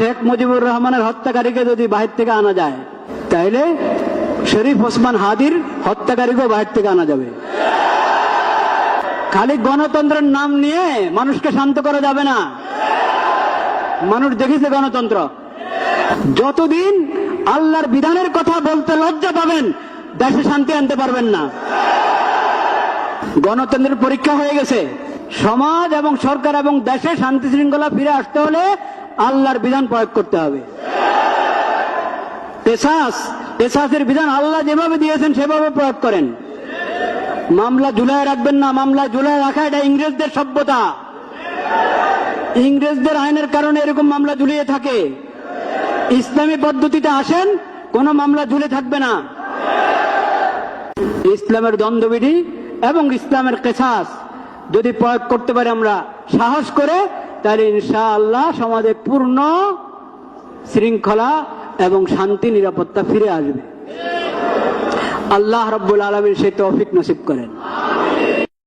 শেখ মুজিবুর রহমানের হত্যাকারীকে যদি বাহির থেকে আনা যায়, তাইলে শরীফ ওসমান হাদির হত্যাকারীকেও বাহির থেকে আনা যাবে। খালি গণতন্ত্রের নাম নিয়ে মানুষকে শান্ত করা যাবে না। মানুষ দেখেছে গণতন্ত্র, যতদিন আল্লাহর বিধানের কথা বলতে লজ্জা পাবেন, দেশে শান্তি আনতে পারবেন না। গণতন্ত্রের পরীক্ষা হয়ে গেছে। সমাজ এবং সরকার এবং দেশে শান্তি শৃঙ্খলা ফিরে আসতে হলে আল্লাহর বিধান প্রয়োগ করতে হবে। কেসাসের বিধান আল্লাহ যেভাবে দিয়েছেন সেভাবে প্রয়োগ করেন। মামলা ঝুলায় রাখবেন না। মামলা ঝুলায় রাখা এটা ইংরেজদের সভ্যতা। ইংরেজদের আইনের কারণে এরকম মামলা ঝুলিয়ে থাকে। ইসলামী পদ্ধতিতে আসেন, কোন মামলা ঝুলে থাকবে না। ইসলামের দ্বন্দ্ববিধি এবং ইসলামের কেসাস যদি প্রয়োগ করতে পারি আমরা সাহস করে, তাহলে ইনশাআল্লাহ সমাজে পূর্ণ শৃঙ্খলা এবং শান্তি নিরাপত্তা ফিরে আসবে। আল্লাহ রাব্বুল আলামিন সেই তৌফিক নসিব করেন।